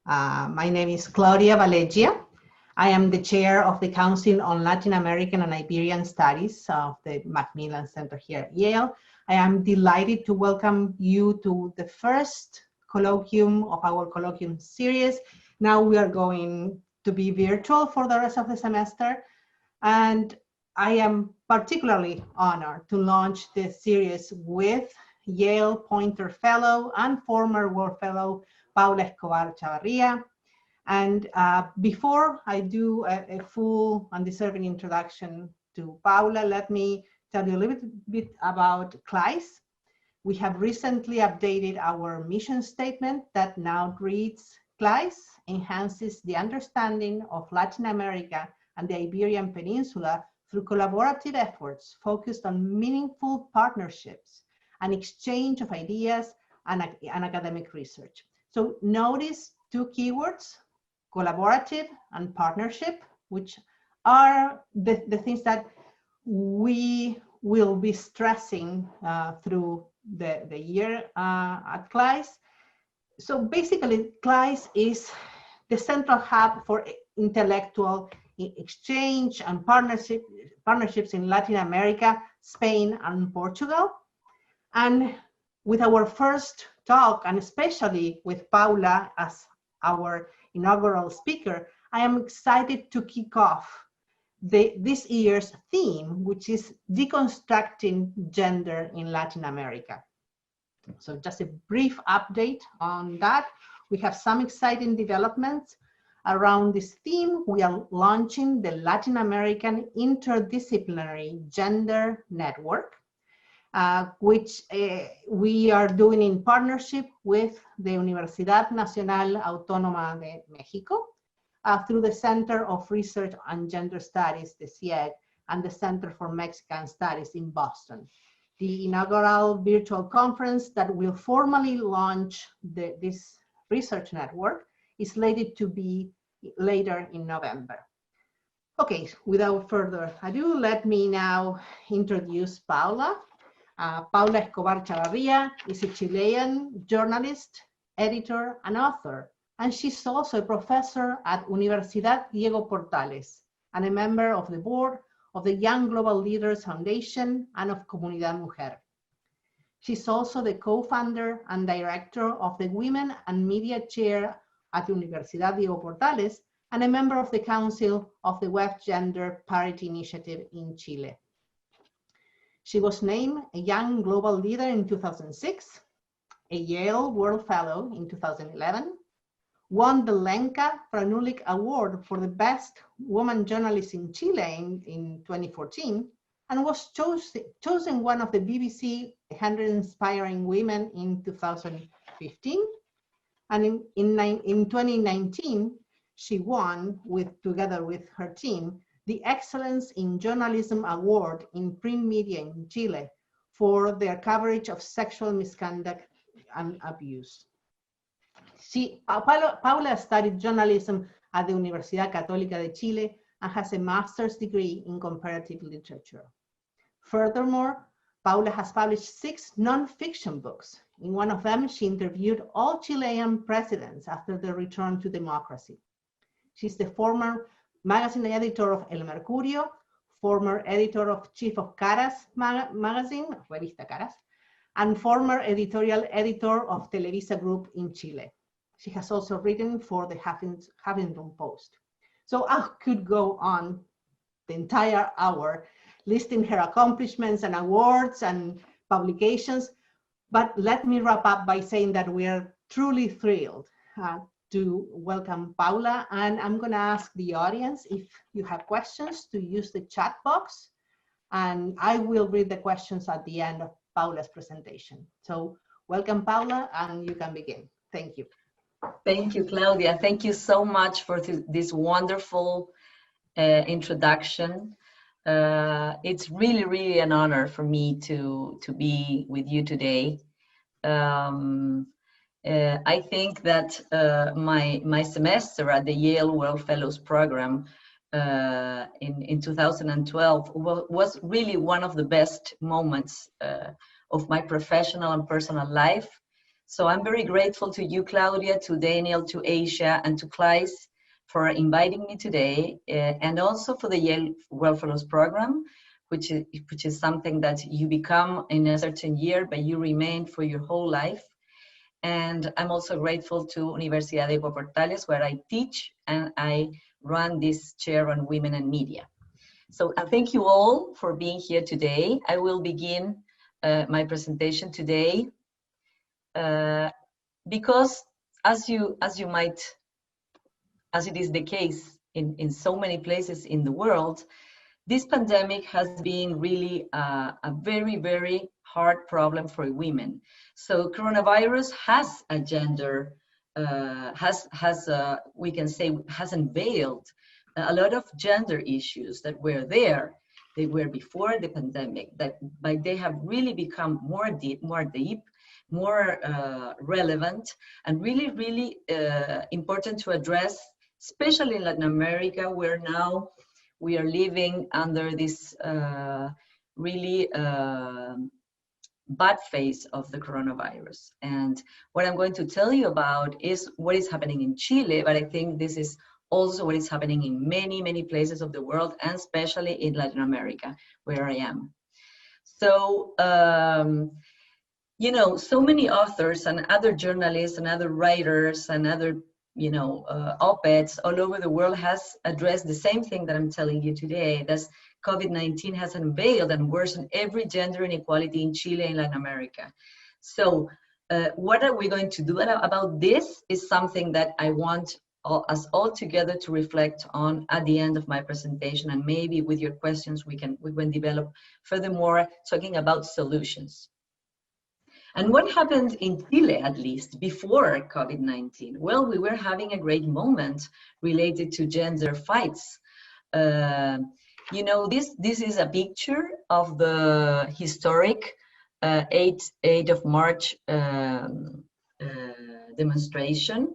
My name is Claudia Valegia. I am the chair of the Council on Latin American and Iberian Studies of the Macmillan Center here at Yale. I am delighted to welcome you to the first colloquium of our colloquium series. Now we are going to be virtual for the rest of the semester, and I am particularly honored to launch this series with Yale Poynter Fellow and former World Fellow Paula Escobar Chavarria. And before I do a full and deserving introduction to Paula, let me tell you a little bit about CLISE. We have recently updated our mission statement that now reads, CLISE enhances the understanding of Latin America and the Iberian Peninsula through collaborative efforts focused on meaningful partnerships and exchange of ideas and academic research. So notice two keywords, collaborative and partnership, which are the things that we will be stressing through the year at CLISE. So basically, CLISE is the central hub for intellectual exchange and partnerships in Latin America, Spain, and Portugal. And with our first talk, and especially with Paula as our inaugural speaker, I am excited to kick off this year's theme, which is deconstructing gender in Latin America. So just a brief update on that. We have some exciting developments around this theme. We are launching the Latin American Interdisciplinary Gender Network, which we are doing in partnership with the Universidad Nacional Autónoma de México, through the Center of Research on Gender Studies, the CIEG, and the Center for Mexican Studies in Boston. The inaugural virtual conference that will formally launch this research network is slated to be later in November. Okay, without further ado, let me now introduce Paula. Paula Escobar Chavarria is a Chilean journalist, editor, and author, and she's also a professor at Universidad Diego Portales and a member of the board of the Young Global Leaders Foundation and of Comunidad Mujer. She's also the co-founder and director of the Women and Media Chair at Universidad Diego Portales and a member of the Council of the Web Gender Parity Initiative in Chile. She was named a Young Global Leader in 2006, a Yale World Fellow in 2011, won the Lenka Franulik Award for the Best Woman Journalist in Chile in 2014, and was chosen one of the BBC 100 Inspiring Women in 2015. And in 2019, she won, together with her team, the Excellence in Journalism Award in Print Media in Chile for their coverage of sexual misconduct and abuse. Paula studied journalism at the Universidad Católica de Chile and has a master's degree in comparative literature. Furthermore, Paula has published 6 non-fiction books. In one of them, she interviewed all Chilean presidents after their return to democracy. She's the former magazine editor of El Mercurio, former editor of chief of Caras magazine, Revista Caras, and former editorial editor of Televisa Group in Chile. She has also written for the Huffington Post. So I could go on the entire hour listing her accomplishments and awards and publications, but let me wrap up by saying that we are truly thrilled to welcome Paula, and I'm going to ask the audience if you have questions to use the chat box, and I will read the questions at the end of Paula's presentation. So welcome, Paula, and you can begin. Thank you. Thank you, Claudia. Thank you so much for this wonderful introduction. It's really, really an honor for me to be with you today. I think that my semester at the Yale World Fellows Program in 2012 was really one of the best moments of my professional and personal life. So I'm very grateful to you, Claudia, to Daniel, to Asia, and to Kleis for inviting me today, and also for the Yale World Fellows Program, which is something that you become in a certain year, but you remain for your whole life. And I'm also grateful to Universidad de Portales, where I teach and I run this chair on women and media. So thank you all for being here today. I will begin my presentation today because as it is the case in so many places in the world, this pandemic has been really a very, very hard problem for women. So coronavirus has a gender, we can say, has unveiled a lot of gender issues that were there. They were before the pandemic, but they have really become more deep, more relevant, and really, really important to address, especially in Latin America, where now we are living under this really bad phase of the coronavirus. And what I'm going to tell you about is what is happening in Chile, but I think this is also what is happening in many, many places of the world, and especially in Latin America, where I am. So, you know, so many authors and other journalists and other writers and other op-eds all over the world has addressed the same thing that I'm telling you today. That's COVID-19 has unveiled and worsened every gender inequality in Chile and Latin America. So what are we going to do about this is something that I want us all together to reflect on at the end of my presentation, and maybe with your questions we can develop furthermore, talking about solutions. And what happened in Chile, at least, before COVID-19? Well, we were having a great moment related to gender fights. You know, this is a picture of the historic 8th of March demonstration.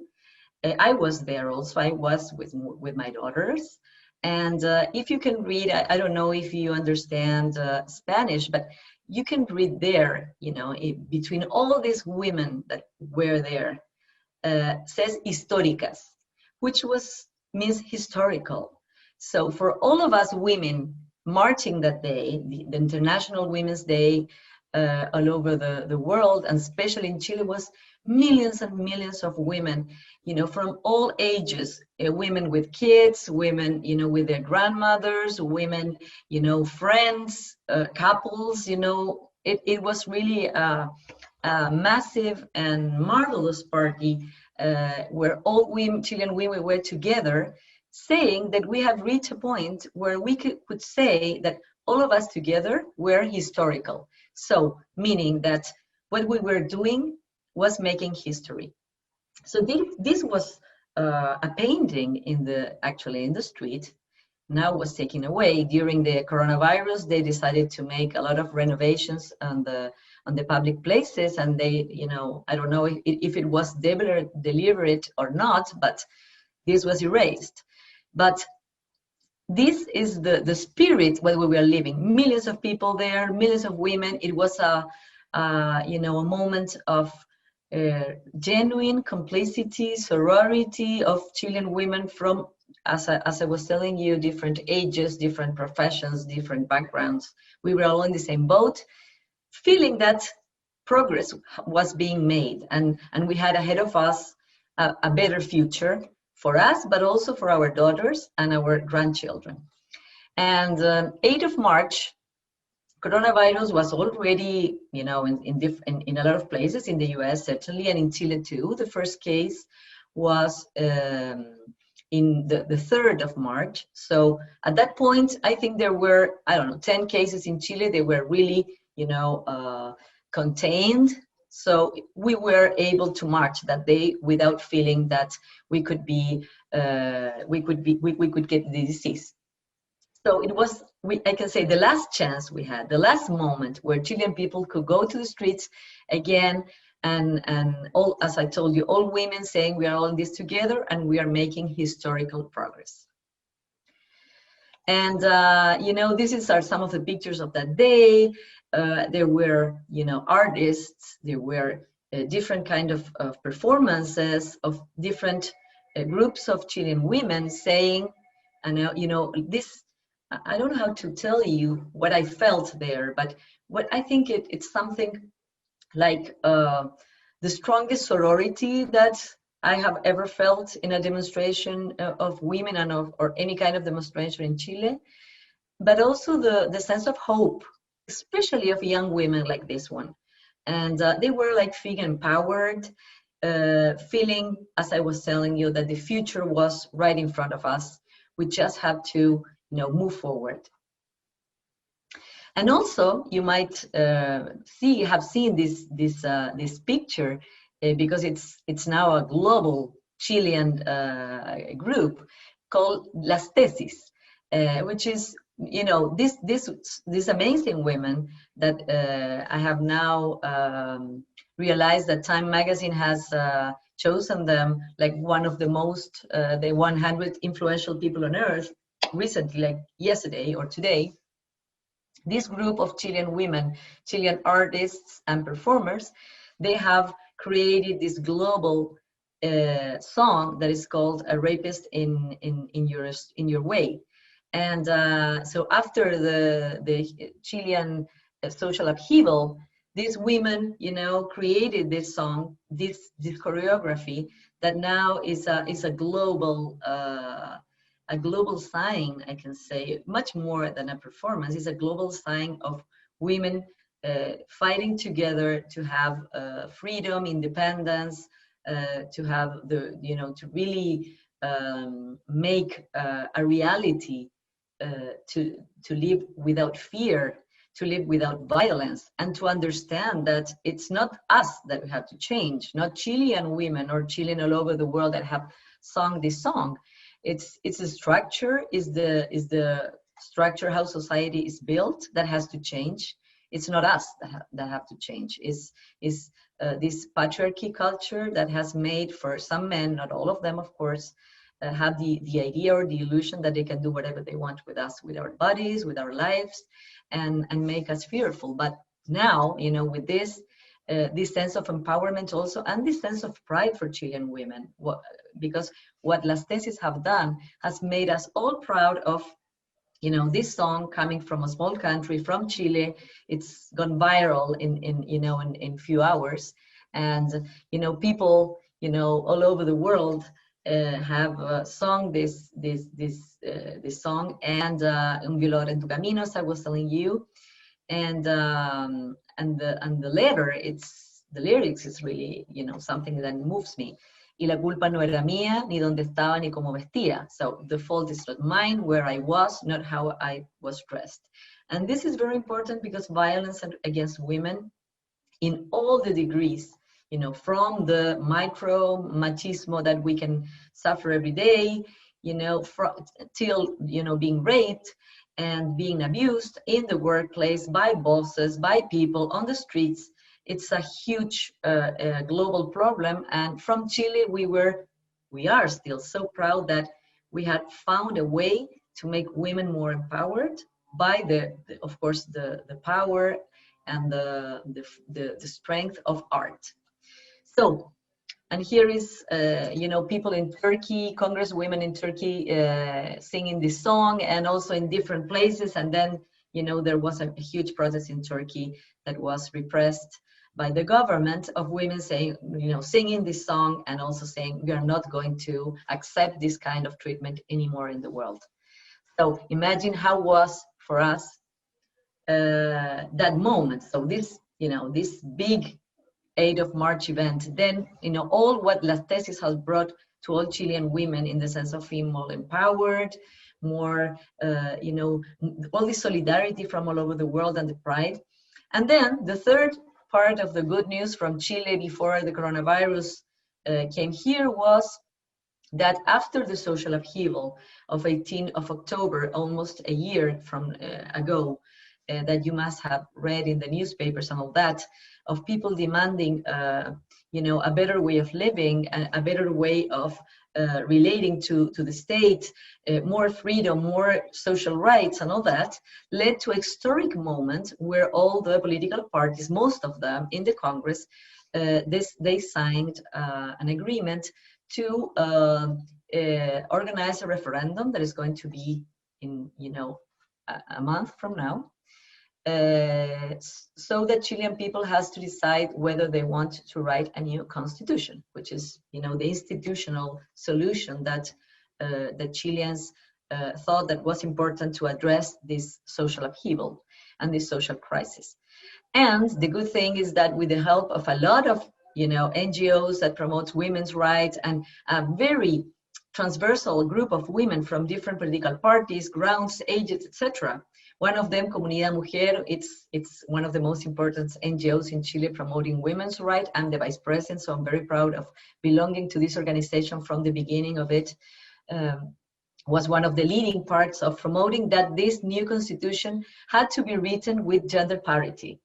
I was there also. I was with my daughters. And if you can read, I don't know if you understand Spanish, but you can read there, you know, between all these women that were there, says históricas, which means historical. So for all of us women marching that day, the International Women's Day all over the world, and especially in Chile, was millions and millions of women, you know, from all ages, women with kids, women, you know, with their grandmothers, women, you know, friends, couples, you know, it was really a massive and marvelous party where all Chilean women were together, saying that we have reached a point where we could say that all of us together were historical. So, meaning that what we were doing was making history. So this was a painting actually in the street. Now was taken away. During the coronavirus, they decided to make a lot of renovations on the public places, and they, you know, I don't know if it was deliberate or not, but this was erased. But this is the spirit where we were living. Millions of people there, millions of women. It was a moment of genuine complicity, sorority of Chilean women from, as I was telling you, different ages, different professions, different backgrounds. We were all in the same boat, feeling that progress was being made, and we had ahead of us a better future for us, but also for our daughters and our grandchildren. And 8th of March, coronavirus was already, you know, in a lot of places, in the US certainly, and in Chile too. The first case was in the 3rd of March. So at that point, I think there were, 10 cases in Chile. They were really, you know, contained. So we were able to march that day without feeling that we could get the disease. So it was, I can say, the last chance we had, the last moment where Chilean people could go to the streets again, and all, as I told you, all women saying we are all in this together and we are making historical progress. And you know, these are some of the pictures of that day. There were, you know, artists, there were, different kind of performances of different groups of Chilean women saying, and you know, this, I don't know how to tell you what I felt there, but what I think it's something like the strongest sorority that I have ever felt in a demonstration of women and or any kind of demonstration in Chile, but also the sense of hope, especially of young women like this one. And they were like feeling empowered, feeling, as I was telling you, that the future was right in front of us. We just have to, you know, move forward. And also, you might have seen this picture because it's now a global Chilean group called Las Tesis, which is, you know, this amazing women that I have now realized that Time Magazine has chosen them like one of the most, the 100 influential people on earth recently, like yesterday or today. This group of Chilean women, Chilean artists and performers, they have created this global song that is called "A Rapist in Your Way." And so after the Chilean social upheaval, these women, you know, created this song, this choreography that now is a global sign, I can say, much more than a performance. It's a global sign of women fighting together to have freedom, independence, to have the, you know, to really make a reality, to live without fear, to live without violence, and to understand that it's not us that we have to change, not Chilean women or Chilean all over the world that have sung this song. It's a structure, is the structure how society is built that has to change. It's not us that have to change. Is this patriarchy culture that has made, for some men, not all of them, of course, have the idea or the illusion that they can do whatever they want with us, with our bodies, with our lives, and make us fearful. But now, you know, with this sense of empowerment also, and this sense of pride for Chilean women, because what Las Tesis have done has made us all proud of, you know, this song coming from a small country, from Chile. It's gone viral in few hours, and you know, people, you know, all over the world have sung this song, and Un violador en tu camino, as I was telling you, and the lyrics is really, you know, something that moves me. Y la culpa no era mía, ni dónde estaba, ni cómo vestía. So the fault is not mine, where I was, not how I was dressed. And this is very important because violence against women in all the degrees, you know, from the micro machismo that we can suffer every day, you know, till, you know, being raped and being abused in the workplace by bosses, by people on the streets. It's a huge global problem. And from Chile, we are still so proud that we had found a way to make women more empowered by of course, the power and the strength of art. So, and here is, you know, people in Turkey, congresswomen in Turkey singing this song, and also in different places. And then, you know, there was a huge protest in Turkey that was repressed by the government, of women saying, you know, singing this song and also saying, we are not going to accept this kind of treatment anymore in the world. So imagine how was for us that moment. So this, you know, this big 8th of March event, then, you know, all what Las Tesis has brought to all Chilean women in the sense of being more empowered, more, you know, all this solidarity from all over the world and the pride. And then the third part of the good news from Chile before the coronavirus came here was that after the social upheaval of 18th of October, almost a year from ago, that you must have read in the newspapers and all that, of people demanding, you know, a better way of living, a better way of relating to the state, more freedom, more social rights and all that, led to a historic moment where all the political parties, most of them in the Congress, they signed an agreement to organize a referendum that is going to be in, a month from now, so that Chilean people has to decide whether they want to write a new constitution, which is, the institutional solution that the Chileans thought that was important to address this social upheaval and this social crisis. And the good thing is that with the help of a lot of, NGOs that promotes women's rights and a very transversal group of women from different political parties, grounds, ages, etc. One of them, Comunidad Mujer, it's one of the most important NGOs in Chile promoting women's rights. I'm the vice president, so I'm very proud of belonging to this organization from the beginning of it. Was one of the leading parts of promoting that this new constitution had to be written with gender parity.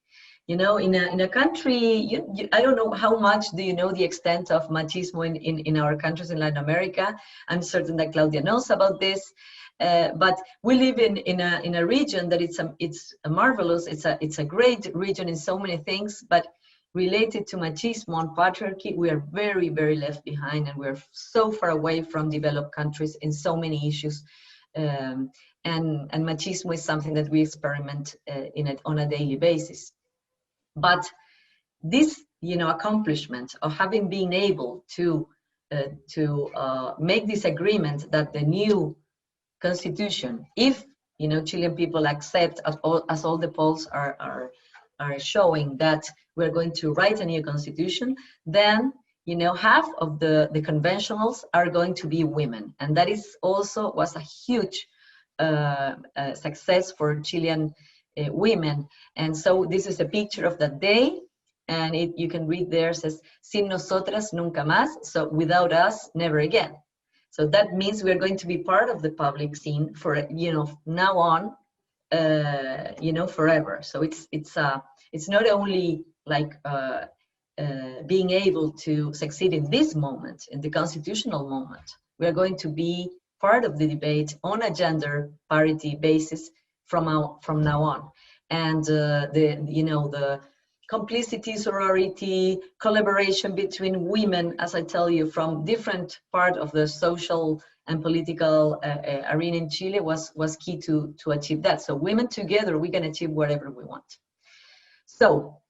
In a country, I don't know how much do you know the extent of machismo in our countries in Latin America. I'm certain that Claudia knows about this. But we live in a region that it's a marvelous, it's a great region in so many things, but related to machismo and patriarchy, we are very, very left behind, and we're so far away from developed countries in so many issues. And machismo is something that we experiment on a daily basis. But this, accomplishment of having been able to make this agreement that the new constitution, if Chilean people accept, as all the polls are showing, that we're going to write a new constitution, then half of the conventionals are going to be women, and that was a huge success for Chilean women. And so this is a picture of that day, and you can read there, it says sin nosotras nunca más, so without us never again. So that means we're going to be part of the public scene for now on, forever. So it's not only like being able to succeed in this moment, in the constitutional moment. We are going to be part of the debate on a gender parity basis from now on. And the complicity, sorority, collaboration between women, as I tell you, from different part of the social and political arena in Chile was key to achieve that. So women together, we can achieve whatever we want. So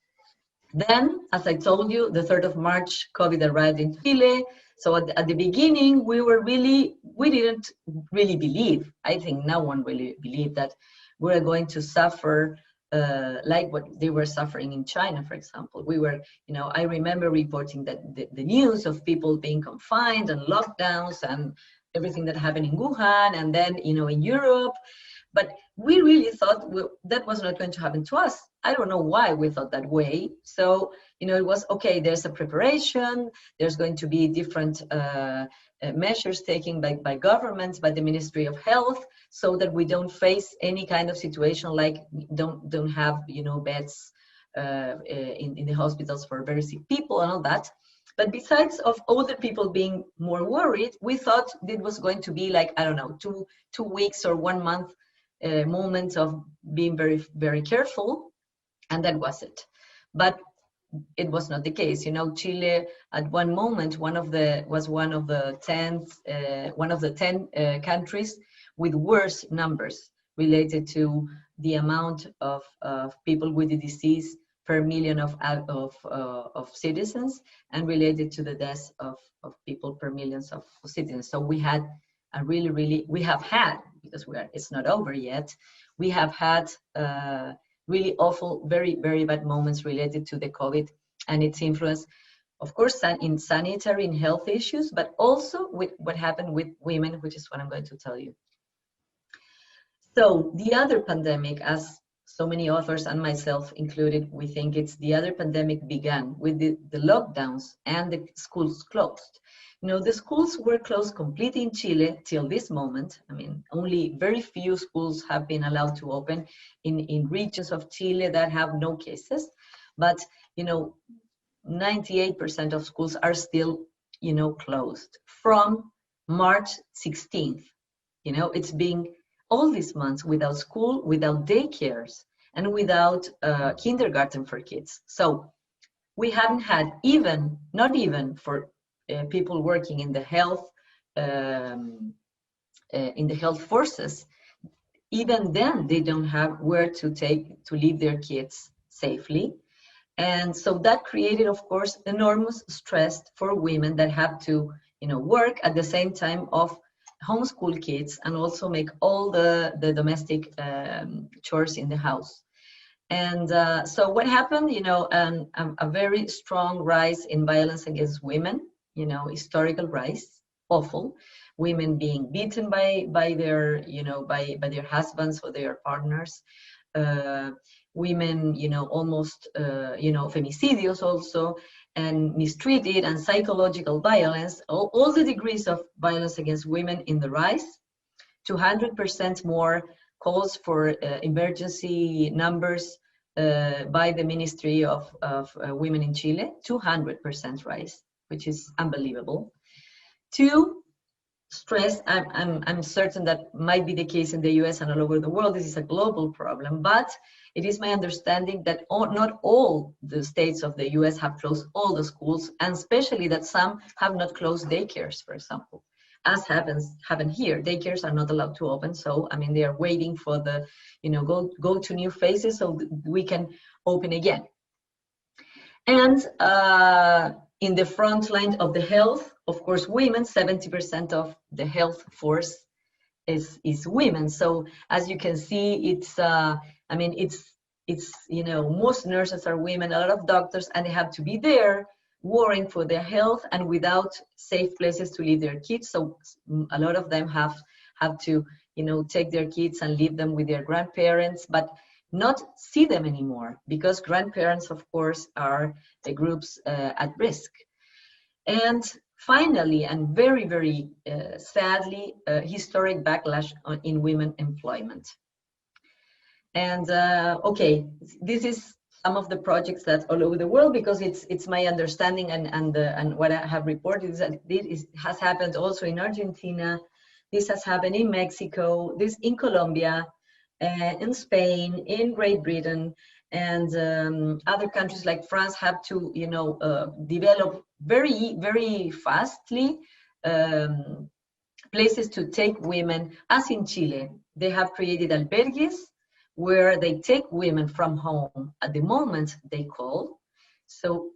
then, as I told you, the 3rd of March, COVID arrived in Chile. So at the beginning, we didn't really believe, I think no one really believed that we were going to suffer like what they were suffering in China, for example. We were, I remember reporting that the news of people being confined and lockdowns and everything that happened in Wuhan and then, in Europe. But we really thought that was not going to happen to us. I don't know why we thought that way. So, it was, okay, there's a preparation, there's going to be different measures taken by governments, by the Ministry of Health, so that we don't face any kind of situation like don't have, beds in the hospitals for very sick people and all that. But besides of other people being more worried, we thought it was going to be like, I don't know, two weeks or 1 month moment of being very, very careful, and that was it. But it was not the case. Chile at one moment was one of the 10 countries with worse numbers related to the amount of people with the disease per million of citizens, and related to the deaths of people per millions of citizens. So we had we have had, because it's not over yet, we have had really awful, very, very bad moments related to the COVID and its influence, of course, in sanitary and health issues, but also with what happened with women, which is what I'm going to tell you. So the other pandemic, as so many authors and myself included, we think it's the other pandemic began with the lockdowns and the schools closed. The schools were closed completely in Chile till this moment. I mean, only very few schools have been allowed to open in regions of Chile that have no cases. But, 98% of schools are still, closed from March 16th. It's been all these months without school, without daycares, and without kindergarten for kids. So we haven't had even, not even for people working in the health forces, even then they don't have where to leave their kids safely. And so that created, of course, enormous stress for women that have to, work at the same time of homeschool kids and also make all the domestic chores in the house. And so what happened, a very strong rise in violence against women, historical rise, awful. Women being beaten by their, by their husbands or their partners. Women, almost, femicidios also, and mistreated, and psychological violence, all the degrees of violence against women in the rise. 200% more calls for emergency numbers by the Ministry of Women in Chile, 200% rise, which is unbelievable. Two, stress, I'm certain that might be the case in the US and all over the world. This is a global problem, but it is my understanding that not all the states of the US have closed all the schools, and especially that some have not closed daycares, for example, as happened here. Daycares are not allowed to open, so I mean they are waiting for the, go to new phases so we can open again. And in the front line of the health, of course, women, 70% of the health force is women. So as you can see, it's most nurses are women, a lot of doctors, and they have to be there worrying for their health and without safe places to leave their kids. So a lot of them have to, take their kids and leave them with their grandparents, but not see them anymore, because grandparents, of course, are the groups at risk. And finally, and very, very sadly, historic backlash in women employment. And okay, this is some of the projects that all over the world, because it's my understanding and what I have reported is that this has happened also in Argentina. This has happened in Mexico, this in Colombia, in Spain, in Great Britain, and other countries like France have to, develop very, very fastly places to take women. As in Chile, they have created albergues where they take women from home at the moment they call. So,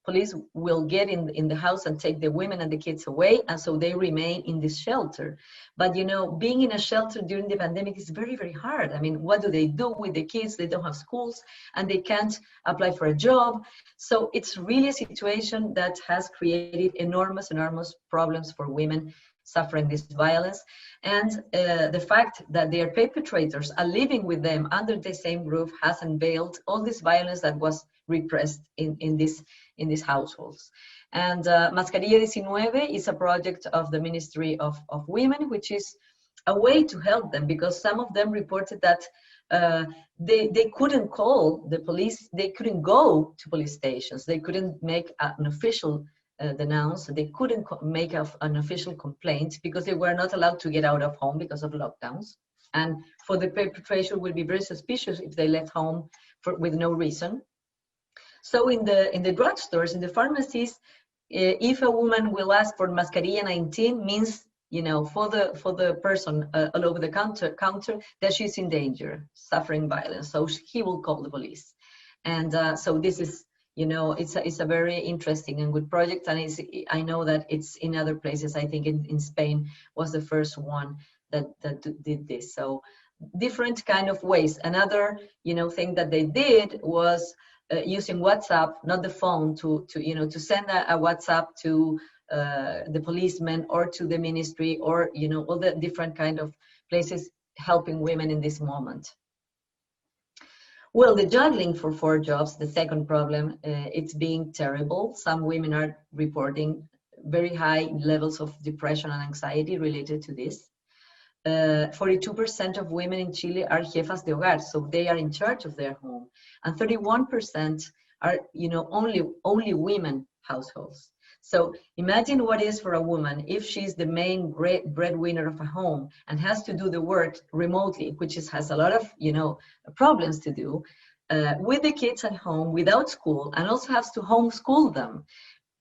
police will get in the house and take the women and the kids away, and so they remain in this shelter. But being in a shelter during the pandemic is very, very hard. I mean, what do they do with the kids? They don't have schools and they can't apply for a job. So it's really a situation that has created enormous problems for women suffering this violence. And the fact that their perpetrators are living with them under the same roof has unveiled all this violence that was repressed in these households. And Mascarilla 19 is a project of the Ministry of Women, which is a way to help them, because some of them reported that they couldn't call the police, they couldn't go to police stations, they couldn't make an official denounce, they couldn't make an official complaint because they were not allowed to get out of home because of lockdowns. And for the perpetrator, would be very suspicious if they left home with no reason. So in the drugstores, in the pharmacies, if a woman will ask for Mascarilla 19, means for the person all over the counter that she's in danger, suffering violence. So he will call the police. And so this is, it's a very interesting and good project. And I know that it's in other places. I think in Spain was the first one that did this. So different kind of ways. Another thing that they did was using WhatsApp, not the phone, to send a WhatsApp to the policemen or to the ministry, or all the different kind of places helping women in this moment. Well, the juggling for 4 jobs, the second problem, it's being terrible. Some women are reporting very high levels of depression and anxiety related to this. 42% of women in Chile are jefas de hogar, so they are in charge of their home, and 31% are only women households. So imagine what it is for a woman if she's the main breadwinner of a home and has to do the work remotely, which has a lot of problems to do. with the kids at home without school, and also has to homeschool them.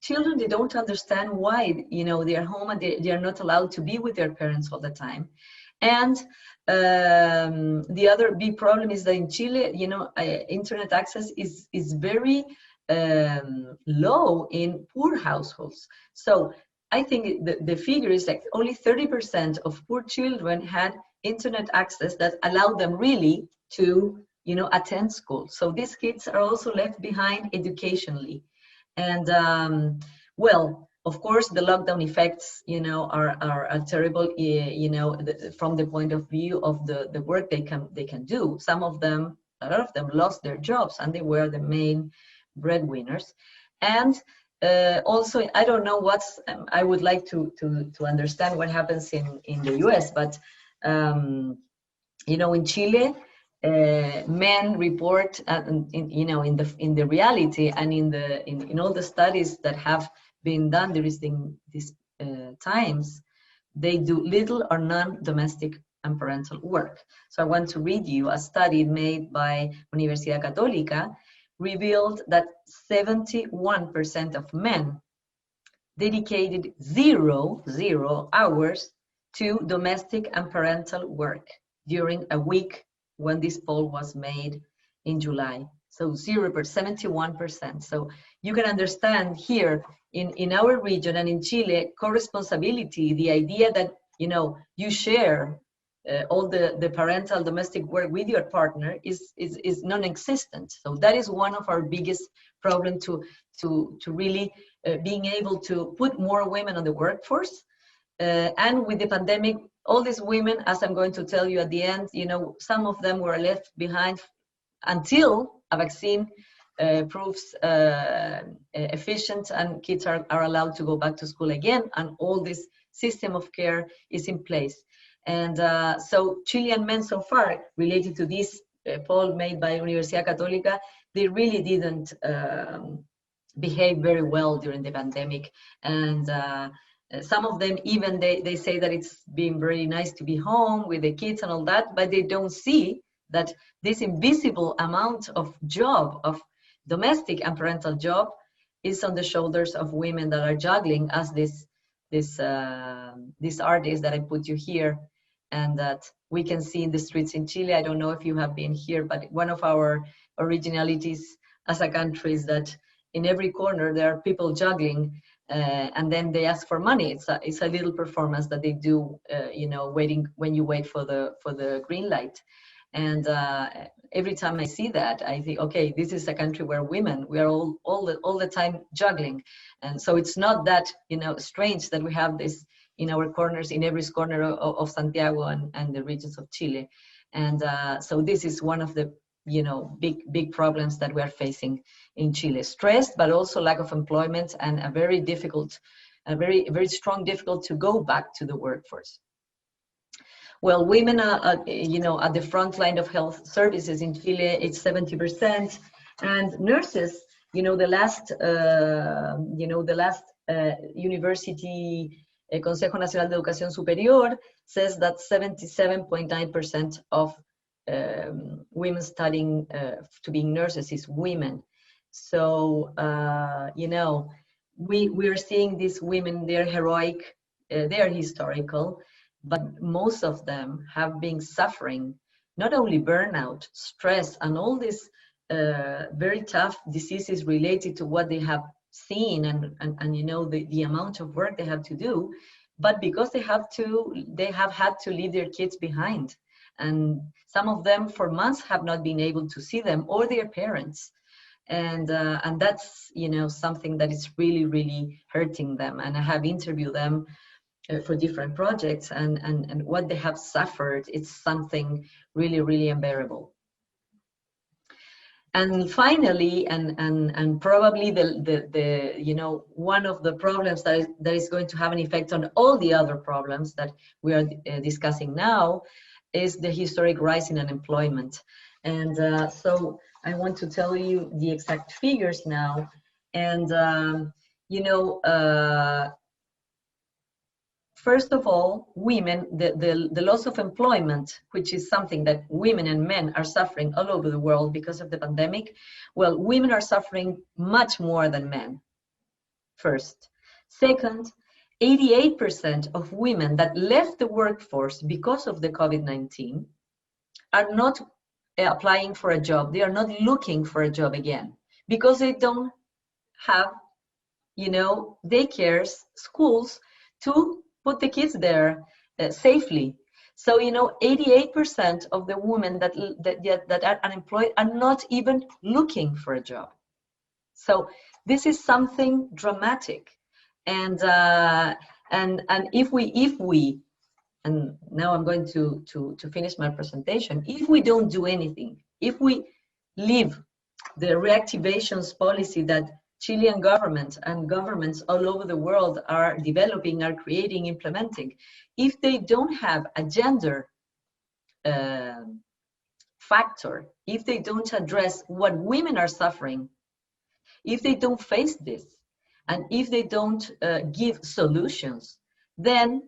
Children, they don't understand why, they are home and they are not allowed to be with their parents all the time. And the other big problem is that in Chile, internet access is very low in poor households. So I think the figure is like only 30% of poor children had internet access that allowed them really to, attend school. So these kids are also left behind educationally. And well, of course, the lockdown effects, are terrible, from the point of view of the work they can do. A lot of them lost their jobs, and they were the main breadwinners. And also, I don't know I would like to understand what happens in the US, but in Chile, men report, in the reality and in all the studies that have been done during these times, they do little or none domestic and parental work. So I want to read you a study made by Universidad Católica, revealed that 71% of men dedicated zero hours to domestic and parental work during a week when this poll was made in July. So 71%. So you can understand here in our region and in Chile, co-responsibility, the idea that, you share all the parental domestic work with your partner is non-existent. So that is one of our biggest problems to really being able to put more women on the workforce. And with the pandemic, all these women, as I'm going to tell you at the end, some of them were left behind until a vaccine proves efficient and kids are allowed to go back to school again, and all this system of care is in place. And so Chilean men so far, related to this poll made by Universidad Católica, they really didn't behave very well during the pandemic. And some of them even, they say that it's been very nice to be home with the kids and all that, but they don't see that this invisible amount of job, of domestic and parental job, is on the shoulders of women that are juggling, as this artist that I put you here, and that we can see in the streets in Chile. I don't know if you have been here, but one of our originalities as a country is that in every corner there are people juggling, and then they ask for money. It's a little performance that they do, waiting when you wait for the green light. And every time I see that, I think, okay, this is a country where women, we are all the time juggling. And so it's not that, strange that we have this in our corners, in every corner of Santiago and the regions of Chile. And so this is one of the, big problems that we are facing in Chile. Stress, but also lack of employment, and a very strong difficult to go back to the workforce. Well, women are, at the front line of health services in Chile. It's 70%, and nurses. The last university Consejo Nacional de Educación Superior says that 77.9% of women studying to being nurses is women. So we are seeing these women. They're heroic. They're historical. But most of them have been suffering not only burnout, stress, and all these very tough diseases related to what they have seen and the amount of work they have to do, but because they have had to leave their kids behind. And some of them for months have not been able to see them or their parents. And that's, something that is really, really hurting them. And I have interviewed them for different projects, and what they have suffered, it's something really, really unbearable. And finally, and probably the one of the problems that is going to have an effect on all the other problems that we are discussing now is the historic rise in unemployment. And so I want to tell you the exact figures now. And First of all, women, the loss of employment, which is something that women and men are suffering all over the world because of the pandemic. Well, women are suffering much more than men, first. Second, 88% of women that left the workforce because of the COVID-19 are not applying for a job. They are not looking for a job again because they don't have, daycares, schools to put the kids there safely. So, 88% of the women that are unemployed are not even looking for a job. So this is something dramatic. And if we, and now I'm going to finish my presentation, if we don't do anything, if we leave the reactivations policy that Chilean government and governments all over the world are developing, are creating, implementing, if they don't have a gender factor, if they don't address what women are suffering, if they don't face this, and if they don't give solutions, then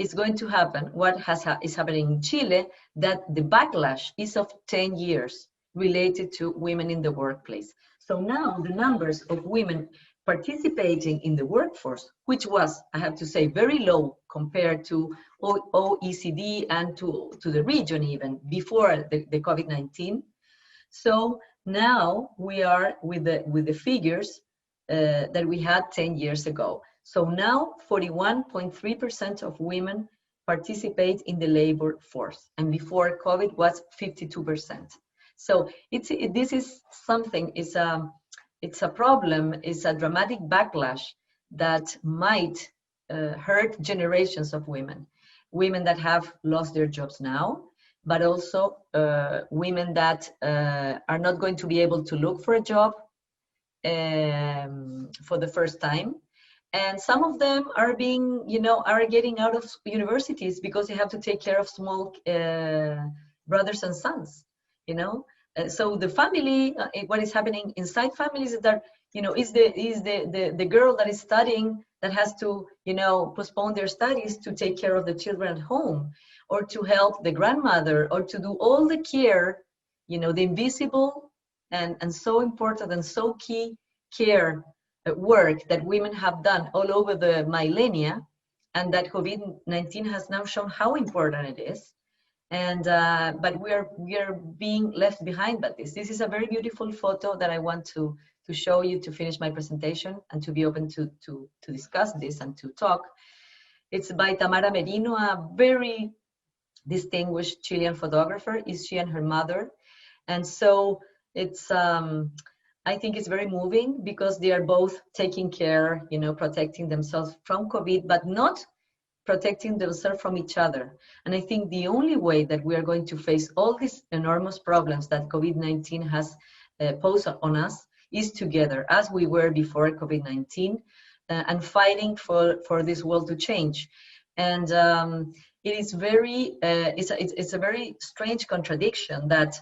it's going to happen what is happening in Chile, that the backlash is of 10 years related to women in the workplace. So now the numbers of women participating in the workforce, which was, I have to say, very low compared to OECD and to the region even before the COVID-19. So now we are with the figures that we had 10 years ago. So now 41.3% of women participate in the labor force, and before COVID was 52%. So this is something, it's a problem, it's a dramatic backlash that might hurt generations of women that have lost their jobs now, but also women that are not going to be able to look for a job for the first time. And some of them are being, are getting out of universities because they have to take care of small brothers and sons, So the family, what is happening inside families is that, is the girl that is studying that has to, postpone their studies to take care of the children at home, or to help the grandmother, or to do all the care, the invisible and so important and so key care work that women have done all over the millennia, and that COVID-19 has now shown how important it is. And but we are being left behind by this. This is a very beautiful photo that I want to show you to finish my presentation and to be open to discuss this and to talk. It's by Tamara Merino, a very distinguished Chilean photographer. Is she and her mother. And so it's I think it's very moving because they are both taking care, protecting themselves from COVID, but not protecting themselves from each other. And I think the only way that we are going to face all these enormous problems that COVID-19 has posed on us is together, as we were before COVID-19, and fighting for this world to change. And it is very, it's a very strange contradiction that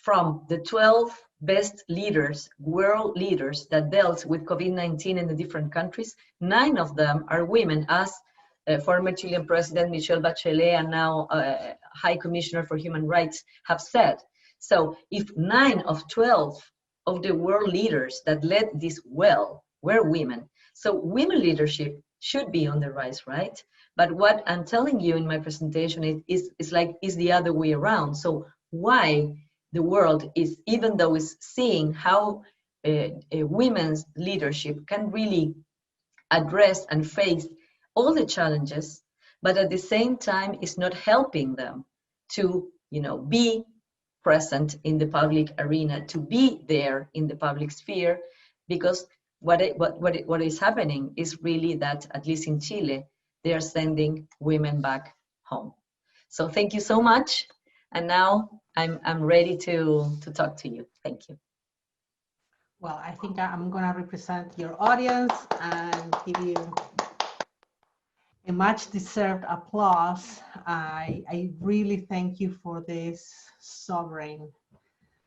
from the 12 best leaders, world leaders that dealt with COVID-19 in the different countries, 9 of them are women, as former Chilean President Michelle Bachelet and now High Commissioner for Human Rights have said. So if 9 of 12 of the world leaders that led this well were women, so women leadership should be on the rise, right? But what I'm telling you in my presentation is the other way around. So why the world is, even though it's seeing how women's leadership can really address and face all the challenges, but at the same time is not helping them to, be present in the public arena, to be there in the public sphere, because what is happening is really that, at least in Chile, they are sending women back home. So thank you so much. And now I'm ready to talk to you. Thank you. Well, I think I'm going to represent your audience and give you a much deserved applause. I really thank you for this sovereign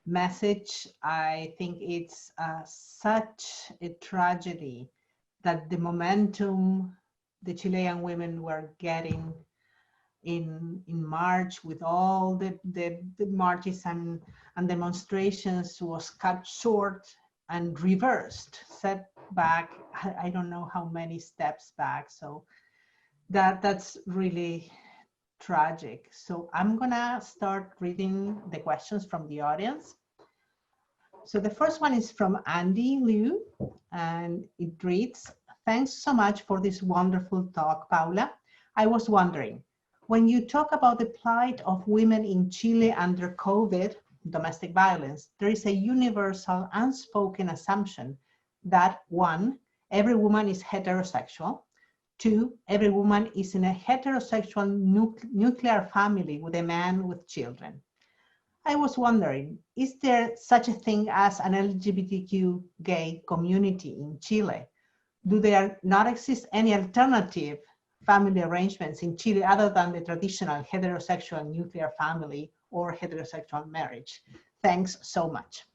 message. I think it's such a tragedy that the momentum the Chilean women were getting in March, with all the marches and demonstrations, was cut short and reversed, set back, I don't know how many steps back. So that's really tragic. So I'm gonna start reading the questions from the audience. So the first one is from Andy Liu, and it reads, "Thanks so much for this wonderful talk, Paula. I was wondering, when you talk about the plight of women in Chile under COVID, domestic violence, there is a universal unspoken assumption that 1, every woman is heterosexual, 2, every woman is in a heterosexual nuclear family with a man with children. I was wondering, is there such a thing as an LGBTQ gay community in Chile? Do there not exist any alternative family arrangements in Chile other than the traditional heterosexual nuclear family or heterosexual marriage? Thanks so much."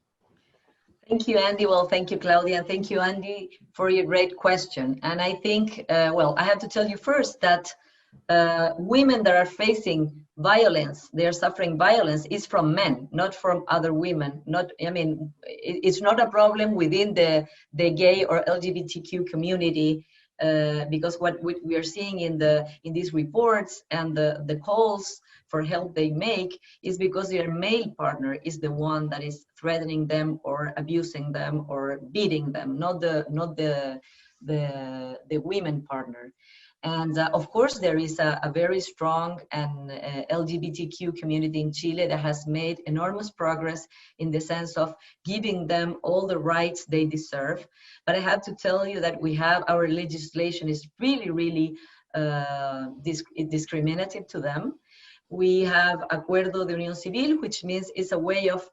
Thank you, Andy. Well, thank you, Claudia. Thank you, Andy, for your great question. And I think, well, I have to tell you first that women that are facing violence, they're suffering violence, is from men, not from other women. Not, I mean, it's not a problem within the gay or LGBTQ community, because what we are seeing in these reports and the calls for help they make is because their male partner is the one that is threatening them or abusing them or beating them, not the women partner. And of course, there is a very strong and LGBTQ community in Chile that has made enormous progress in the sense of giving them all the rights they deserve. But I have to tell you that our legislation is really discriminative to them. We have Acuerdo de Unión Civil, which means it's a way of,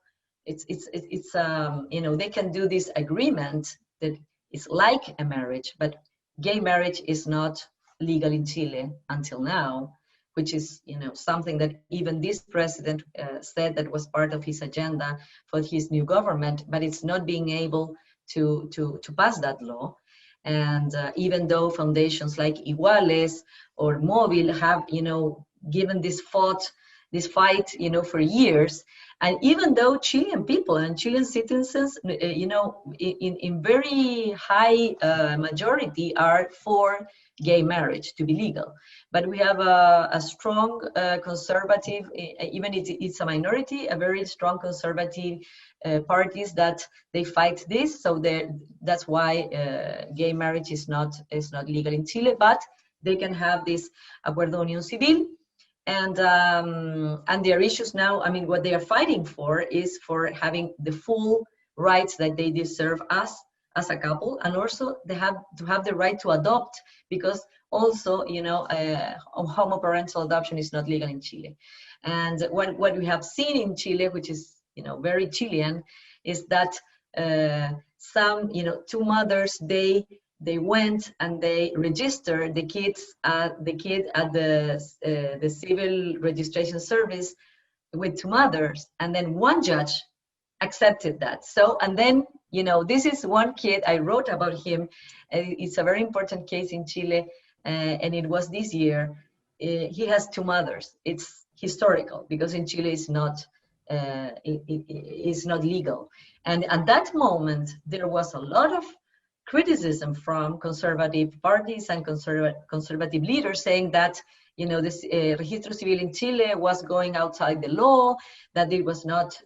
you know, they can do this agreement that is like a marriage, but gay marriage is not legal in Chile until now, which is, you know, something that even this president said that was part of his agenda for his new government, but it's not being able to pass that law. And even though foundations like Iguales or Móvil have, you know, given this fight, you know, for years, and even though Chilean people and Chilean citizens, you know, in very high majority are for gay marriage to be legal, but we have a strong conservative, even if it's a minority, a very strong conservative parties that they fight this. So that's why gay marriage is not legal in Chile, but they can have this Acuerdo Unión Civil. And their issues now, I mean, what they are fighting for is for having the full rights that they deserve as a couple, and also they have to have the right to adopt, because also, you know, homoparental adoption is not legal in Chile. And what we have seen in Chile, which is, you know, very Chilean, is that some, you know, two mothers, they went and they registered the kid at the civil registration service with two mothers, and then one judge accepted that. So, and then, you know, this is one kid, I wrote about him. It's a very important case in Chile, and it was this year. He has two mothers. It's historical because in Chile it's not legal. And at that moment, there was a lot of criticism from conservative parties and conservative leaders saying that, you know, this Registro Civil in Chile was going outside the law, that it was not,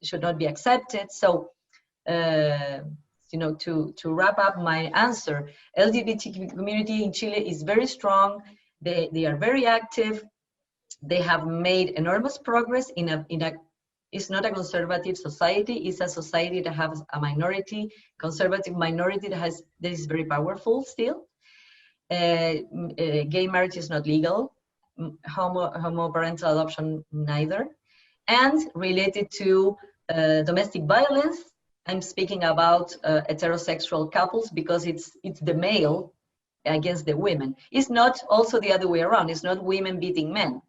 should not be accepted. So, you know, to wrap up my answer, LGBT community in Chile is very strong. They are very active. They have made enormous progress in a it's not a conservative society. It's a society that has a minority, conservative minority that is very powerful still. Gay marriage is not legal. Homoparental adoption neither. And related to domestic violence, I'm speaking about heterosexual couples because it's the male against the women. It's not also the other way around. It's not women beating men.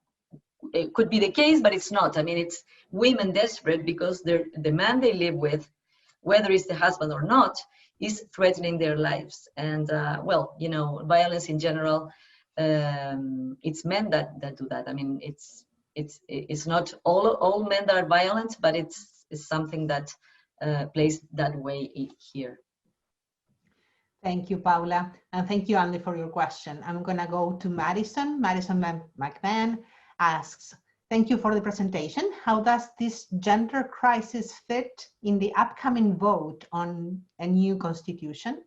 It could be the case, but it's not. I mean, it's women desperate because the man they live with, whether it's the husband or not, is threatening their lives. And well, you know, violence in general, it's men that do that. I mean, it's not all men that are violent, but it's something that plays that way here. Thank you, Paula. And thank you, Andy, for your question. I'm going to go to Madison. Madison McMahon asks, thank you for the presentation. How does this gender crisis fit in the upcoming vote on a new constitution?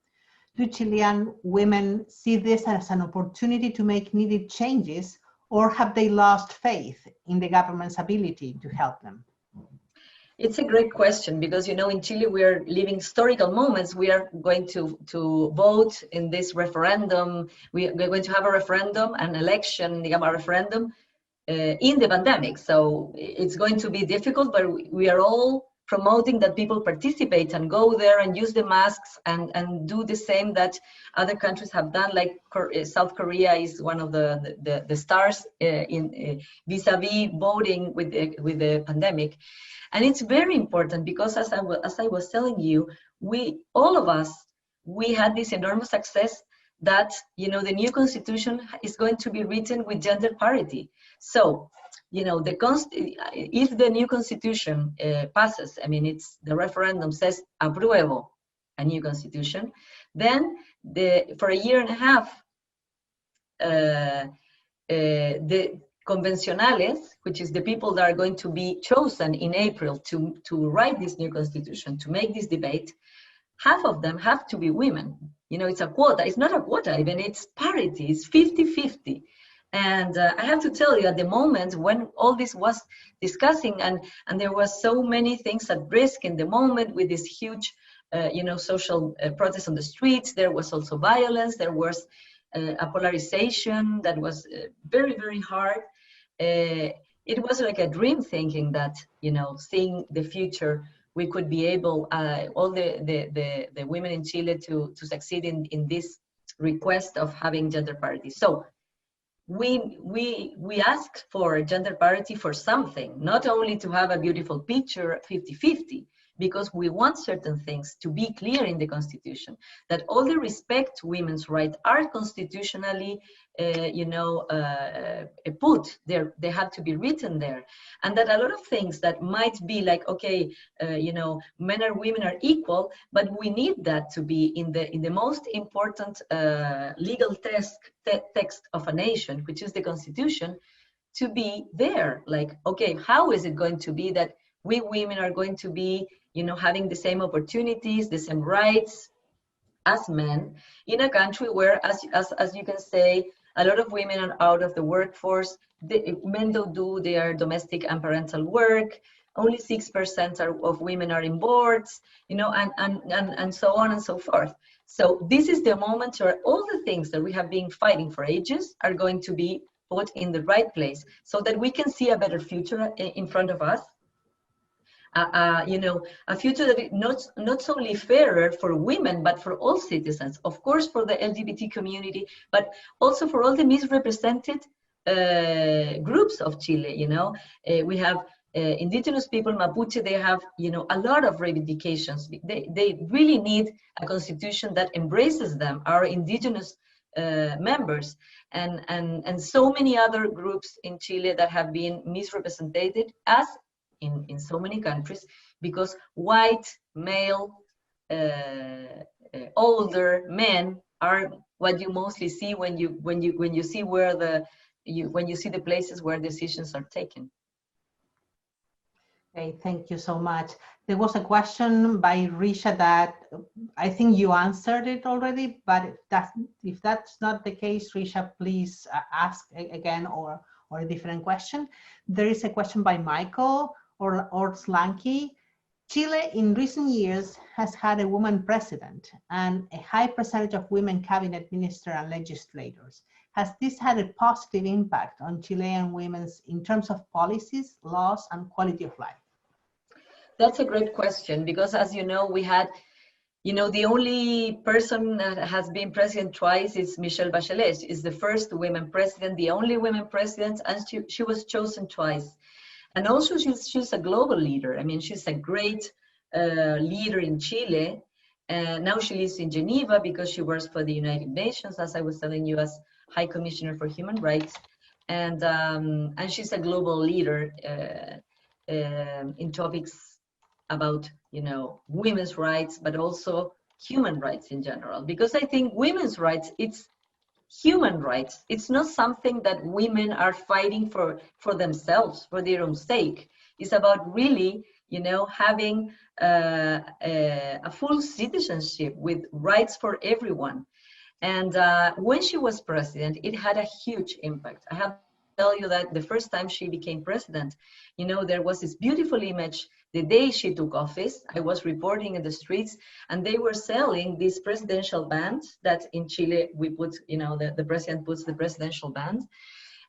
Do Chilean women see this as an opportunity to make needed changes, or have they lost faith in the government's ability to help them? It's a great question, because, you know, in Chile we are living historical moments. We are going to vote in this referendum. We're going to have a referendum, an election, a referendum in the pandemic. So it's going to be difficult, but we are all promoting that people participate and go there and use the masks and do the same that other countries have done, like South Korea is one of the stars in vis-a-vis voting with the pandemic. And it's very important because, as I was telling you, all of us had this enormous success that, you know, the new constitution is going to be written with gender parity. So, you know, if the new constitution passes, I mean, it's the referendum says apruebo a new constitution, then for a year and a half, the convencionales, which is the people that are going to be chosen in April to write this new constitution, to make this debate, half of them have to be women. You know, it's a quota. It's not a quota even, it's parity. It's 50-50. And I have to tell you, at the moment when all this was discussing, and there was so many things at risk in the moment with this huge, you know, social protest on the streets, there was also violence, there was a polarization that was very, very hard. It was like a dream thinking that, you know, seeing the future, we could be able, all the women in Chile to succeed in this request of having gender parity. So we ask for gender parity for something, not only to have a beautiful picture 50-50, because we want certain things to be clear in the Constitution, that all the respect to women's rights are constitutionally, you know, put there. They have to be written there, and that a lot of things that might be like, okay, you know, men and women are equal, but we need that to be in the most important legal text of a nation, which is the Constitution, to be there. Like, okay, how is it going to be that we women are going to be, you know, having the same opportunities, the same rights as men, in a country where, as you can say, a lot of women are out of the workforce. Men don't do their domestic and parental work. Only 6% of women are in boards, you know, and so on and so forth. So this is the moment where all the things that we have been fighting for ages are going to be put in the right place, so that we can see a better future in front of us. You know, a future that is not only fairer for women, but for all citizens, of course, for the LGBT community, but also for all the misrepresented groups of Chile. You know, we have indigenous people, Mapuche, they have, you know, a lot of reivindications. They really need a constitution that embraces them, our indigenous members, and so many other groups in Chile that have been misrepresented, as in so many countries, because white, male, older men are what you mostly see when you see when you see the places where decisions are taken. Okay, thank you so much. There was a question by Risha that I think you answered it already, but if that's not the case, Risha, please ask again or a different question. There is a question by Michael Ortslanki. Chile in recent years has had a woman president and a high percentage of women cabinet ministers and legislators. Has this had a positive impact on Chilean women in terms of policies, laws, and quality of life? That's a great question, because as you know, we had, you know, the only person that has been president twice is Michelle Bachelet. Is the first woman president, the only woman president, and she was chosen twice. And also she's a global leader. I mean, she's a great leader in Chile. And now she lives in Geneva because she works for the United Nations, as I was telling you, as High Commissioner for Human Rights. And she's a global leader in topics about, you know, women's rights, but also human rights in general. Because I think women's rights, it's human rights. It's not something that women are fighting for themselves, for their own sake. It's about really, you know, having a full citizenship with rights for everyone. And when she was president, it had a huge impact. I have to tell you that the first time she became president, you know, there was this beautiful image the day she took office. I was reporting in the streets, and they were selling this presidential band that in Chile we put, you know, the president puts the presidential band.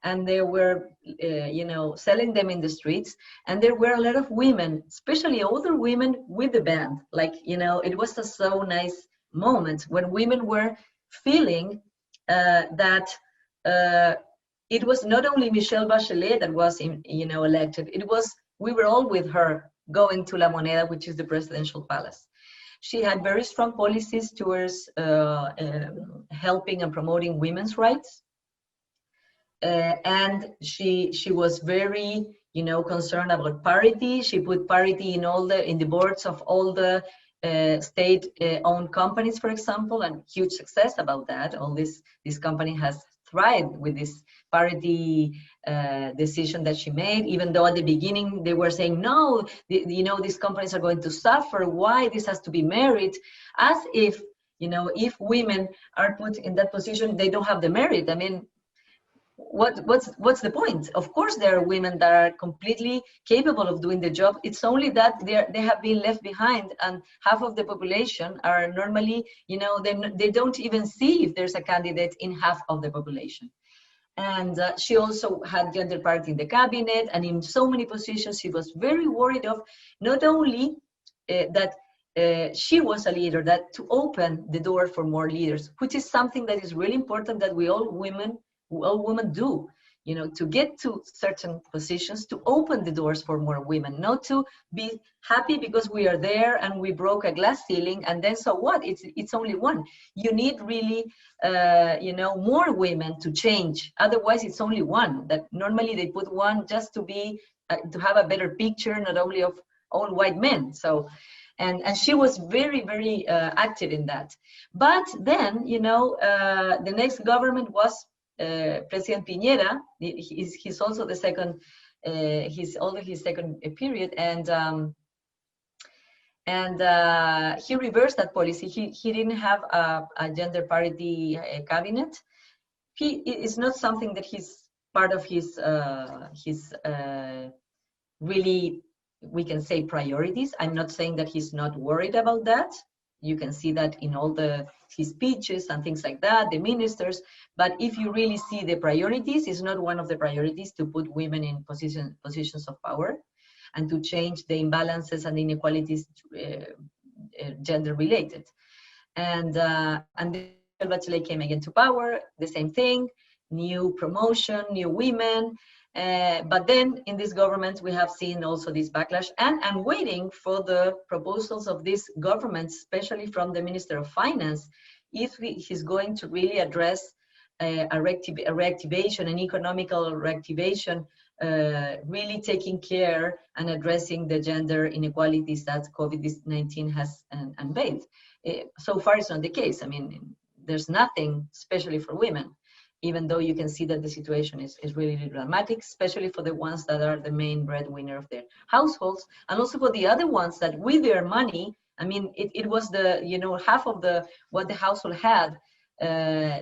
And they were, you know, selling them in the streets. And there were a lot of women, especially older women, with the band. Like, you know, it was a so nice moment when women were feeling that it was not only Michelle Bachelet that was, you know, elected. It was, we were all with her going to La Moneda, which is the presidential palace. She had very strong policies towards helping and promoting women's rights. And she was very, you know, concerned about parity. She put parity in the boards of all the state-owned companies, for example, and huge success about that. All this company has thrived with this parity decision that she made, even though at the beginning they were saying, no, you know, these companies are going to suffer. Why this has to be merit? As if, you know, if women are put in that position, they don't have the merit. I mean, what's the point? Of course, there are women that are completely capable of doing the job. It's only that they have been left behind, and half of the population are normally, you know, they don't even see if there's a candidate in half of the population. And she also had gender parity in the cabinet, and in so many positions. She was very worried of not only that she was a leader, that to open the door for more leaders, which is something that is really important that all women do, you know, to get to certain positions, to open the doors for more women, not to be happy because we are there and we broke a glass ceiling and then so what? It's only one. You need really, you know, more women to change. Otherwise, it's only one. That normally they put one just to be to have a better picture, not only of all white men. So. And she was very, very active in that. But then, you know, the next government was President Piñera. He's also the second. He's only his second period, and he reversed that policy. He didn't have a gender parity cabinet. It's not something that he's part of his really, we can say, priorities. I'm not saying that he's not worried about that. You can see that in all his speeches and things like that, the ministers. But if you really see the priorities, it's not one of the priorities to put women in positions of power and to change the imbalances and inequalities gender related. And then Bachelet came again to power, the same thing, new promotion, new women. But then in this government, we have seen also this backlash, and I'm waiting for the proposals of this government, especially from the Minister of Finance, if he's going to really address a reactivation, an economical reactivation, really taking care and addressing the gender inequalities that COVID-19 has unveiled. So far, it's not the case. I mean, there's nothing especially for women, even though you can see that the situation is really dramatic, especially for the ones that are the main breadwinner of their households, and also for the other ones that with their money, I mean, it was the, you know, half of what the household had,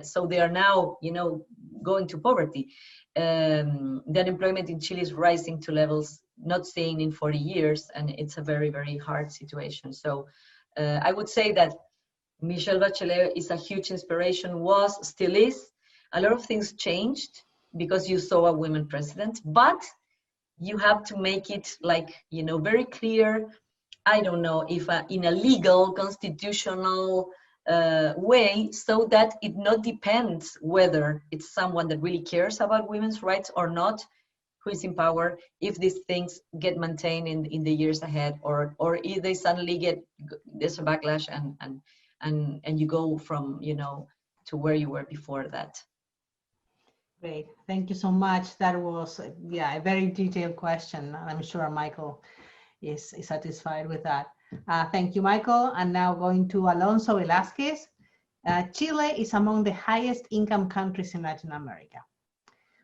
so they are now, you know, going to poverty. The unemployment in Chile is rising to levels not seen in 40 years, and it's a very, very hard situation. So I would say that Michelle Bachelet is a huge inspiration, still is. A lot of things changed because you saw a women president, but you have to make it, like, you know, very clear. I don't know if in a legal, constitutional way, so that it not depends whether it's someone that really cares about women's rights or not, who is in power, if these things get maintained in the years ahead, or if they suddenly there's a backlash and you go from, you know, to where you were before that. Great, thank you so much. That was, yeah, a very detailed question. I'm sure Michael is satisfied with that. Thank you, Michael. And now going to Alonso Velasquez. Chile is among the highest income countries in Latin America.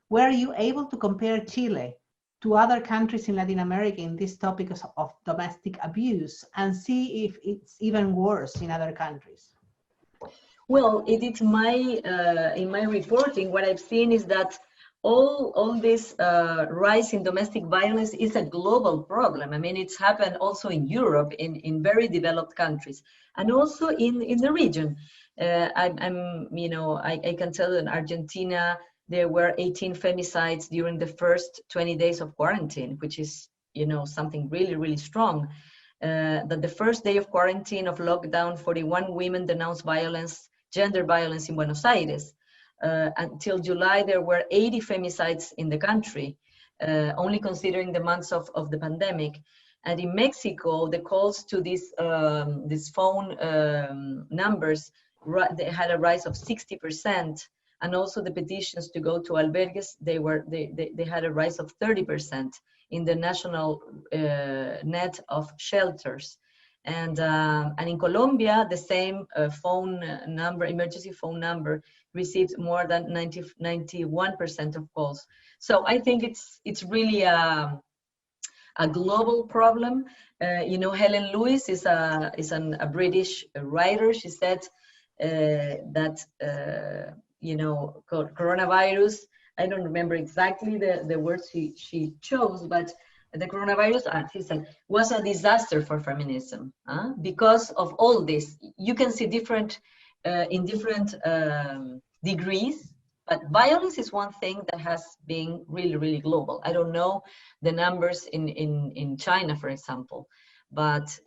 Were you able to compare Chile to other countries in Latin America in this topic of domestic abuse and see if it's even worse in other countries? Well, it's my in my reporting, what I've seen is that all this rise in domestic violence is a global problem. I mean, it's happened also in Europe, in very developed countries, and also in the region. You know, I can tell in Argentina, there were 18 femicides during the first 20 days of quarantine, which is, you know, something really, really strong. That the first day of quarantine of lockdown, 41 women denounced violence, gender violence in Buenos Aires. Until July, there were 80 femicides in the country, only considering the months of the pandemic. And in Mexico, the calls to these phone numbers, they had a rise of 60%. And also the petitions to go to albergues, they had a rise of 30% in the national net of shelters. And in Colombia, the same phone number, emergency phone number, received more than 91% of calls. So I think it's really a global problem. You know, Helen Lewis is a British writer. She said that you know, coronavirus, I don't remember exactly the words she chose, but the coronavirus, she said, was a disaster for feminism because of all this. You can see different in different degrees, but violence is one thing that has been really, really global. I don't know the numbers in China, for example, but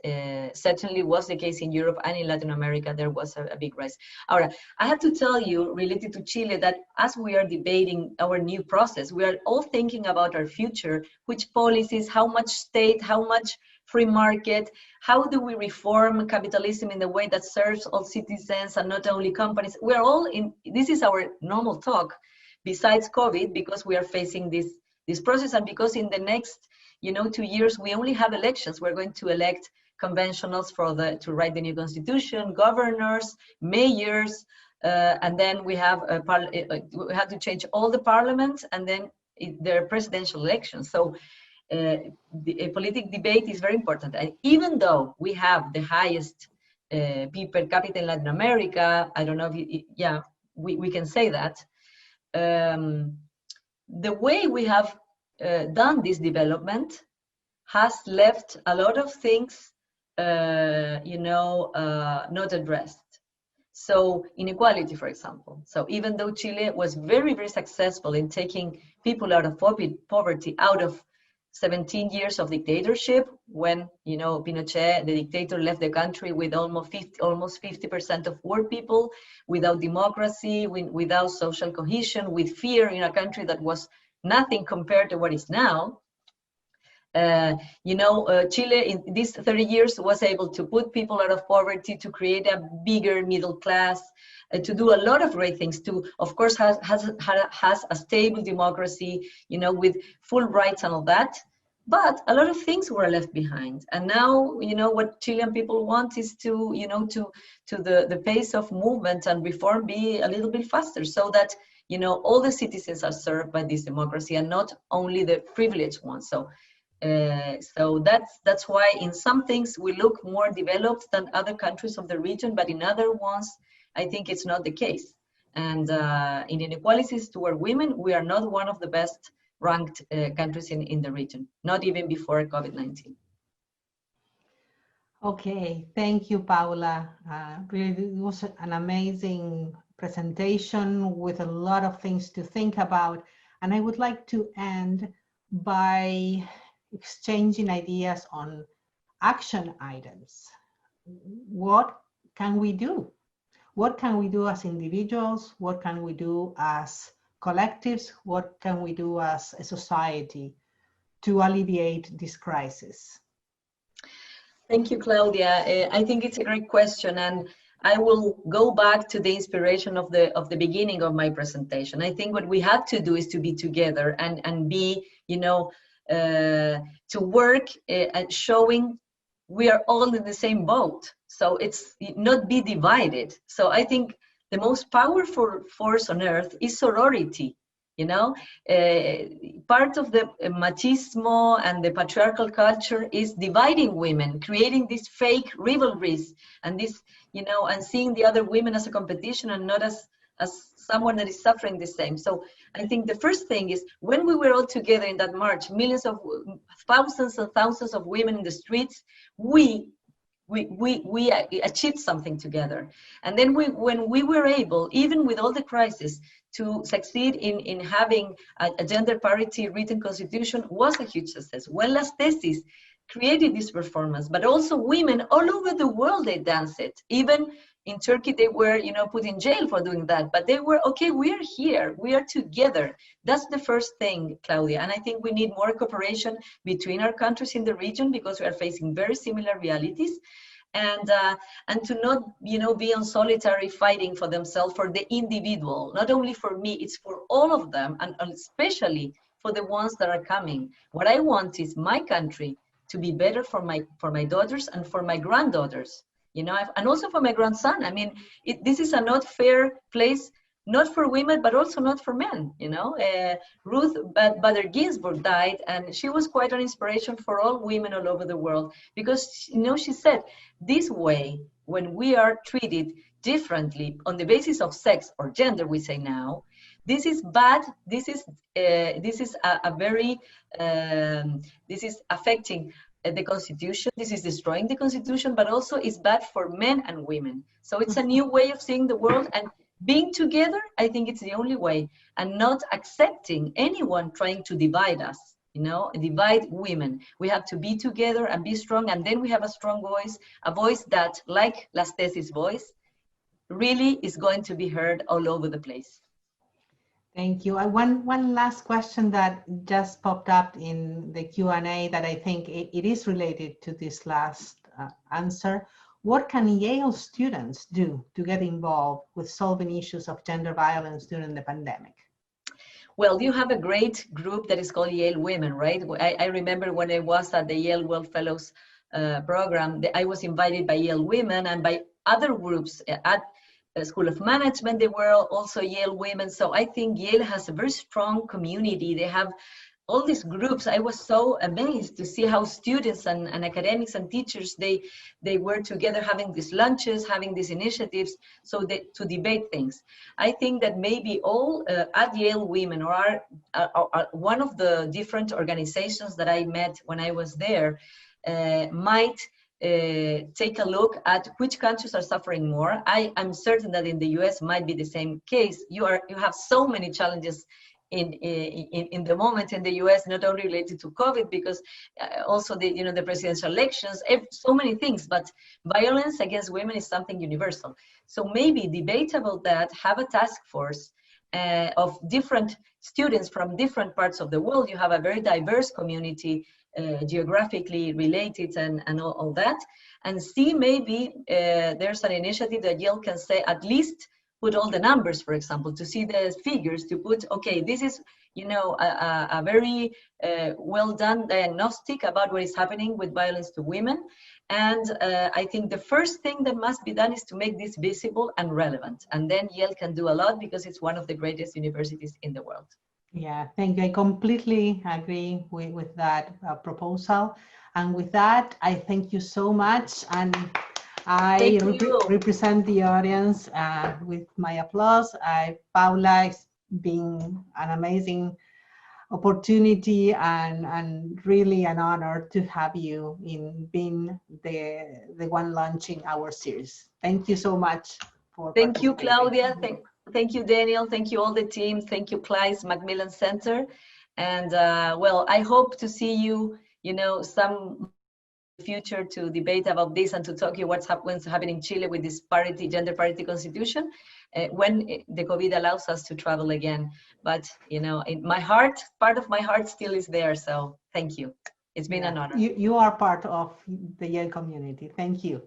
certainly was the case in Europe and in Latin America. There was a big rise. Ahora, I have to tell you, related to Chile, that as we are debating our new process, we are all thinking about our future, which policies, how much state, how much free market, how do we reform capitalism in the way that serves all citizens and not only companies. We're all in, this is our normal talk, besides COVID, because we are facing this process, and because in the next 2 years, we only have elections. We're going to elect conventionals to write the new constitution, governors, mayors, and then we have to change all the parliament, and then there are presidential elections. So a political debate is very important. And even though we have the highest PIB per capita in Latin America, I don't know if we can say that. The way we have done this development has left a lot of things, not addressed. So inequality, for example. So even though Chile was very, very successful in taking people out of poverty, out of 17 years of dictatorship, when Pinochet, the dictator, left the country with almost 50% of poor people, without democracy, without social cohesion, with fear in a country that was nothing compared to what is now. Chile in these 30 years was able to put people out of poverty, to create a bigger middle class, to do a lot of great things, to, of course, has a stable democracy, with full rights and all that. But a lot of things were left behind. And now, what Chilean people want is to the pace of movement and reform be a little bit faster, so that all the citizens are served by this democracy and not only the privileged ones. So that's why in some things we look more developed than other countries of the region, but in other ones, I think it's not the case. And in inequalities toward women, we are not one of the best ranked countries in the region, not even before COVID-19. Okay, thank you, Paula. Really, it was an amazing presentation with a lot of things to think about. And I would like to end by exchanging ideas on action items. What can we do? What can we do as individuals? What can we do as collectives, what can we do as a society to alleviate this crisis? Thank you, Claudia. I think it's a great question, and I will go back to the inspiration of the beginning of my presentation. I think what we have to do is to be together and be, to work at showing we are all in the same boat. So it's not be divided. So I think the most powerful force on earth is sorority. Part of the machismo and the patriarchal culture is dividing women, creating these fake rivalries and this, and seeing the other women as a competition and not as someone that is suffering the same. So I think the first thing is when we were all together in that march, thousands and thousands of women in the streets, we achieved something together. And then when we were able, even with all the crisis, to succeed in having a gender parity written constitution was a huge success. When Las Tesis created this performance, but also women all over the world, they danced it. Even in Turkey, they were, put in jail for doing that, but they were, okay, we are here, we are together. That's the first thing, Claudia. And I think we need more cooperation between our countries in the region because we are facing very similar realities. And to not, be on solitary fighting for themselves, for the individual. Not only for me, it's for all of them, and especially for the ones that are coming. What I want is my country to be better for my daughters and for my granddaughters, and also for my grandson. I mean, this is a not fair place, not for women, but also not for men. Ruth Bader Ginsburg died, and she was quite an inspiration for all women all over the world because, she said, this way, when we are treated differently on the basis of sex or gender, we say now, this is bad. This is affecting the Constitution. This is destroying the Constitution, but also it's bad for men and women. So it's a new way of seeing the world, and being together, I think it's the only way, and not accepting anyone trying to divide us, divide women. We have to be together and be strong, and then we have a strong voice, a voice that, like Las Tesis' voice, really is going to be heard all over the place. Thank you. One last question that just popped up in the Q&A that I think it is related to this last answer. What can Yale students do to get involved with solving issues of gender violence during the pandemic? Well, you have a great group that is called Yale Women, right? I remember when I was at the Yale World Fellows program, I was invited by Yale Women and by other groups at the School of Management. They were also Yale Women. So I think Yale has a very strong community. They have all these groups. I was so amazed to see how students and academics and teachers, they were together having these lunches, having these initiatives, to debate things. I think that maybe all at Yale Women or are one of the different organizations that I met when I was there might take a look at which countries are suffering more. I'm certain that in the US might be the same case. You have so many challenges in the moment in the US, not only related to COVID, because also the presidential elections, so many things, but violence against women is something universal. So maybe debate about that, have a task force of different students from different parts of the world. You have a very diverse community, geographically related and all that, and see maybe there's an initiative that Yale can say, at least put all the numbers, for example, to see the figures, to put, okay, this is, a very well done diagnostic about what is happening with violence to women. And I think the first thing that must be done is to make this visible and relevant. And then Yale can do a lot because it's one of the greatest universities in the world. Yeah, thank you. I completely agree with that proposal. And with that, I thank you so much. And I represent the audience with my applause. Paula, it's been an amazing opportunity and really an honor to have you in being the one launching our series. Thank you so much for Thank you, Claudia. Thank you, Daniel. Thank you, all the team. Thank you, Kleist Macmillan Center. And well, I hope to see you, some future to debate about this and to talk you what's happening in Chile with this gender parity constitution. when the COVID allows us to travel again. But you know, in my heart, part of my heart still is there. So thank you. It's been an honor. You are part of the Yale community. Thank you.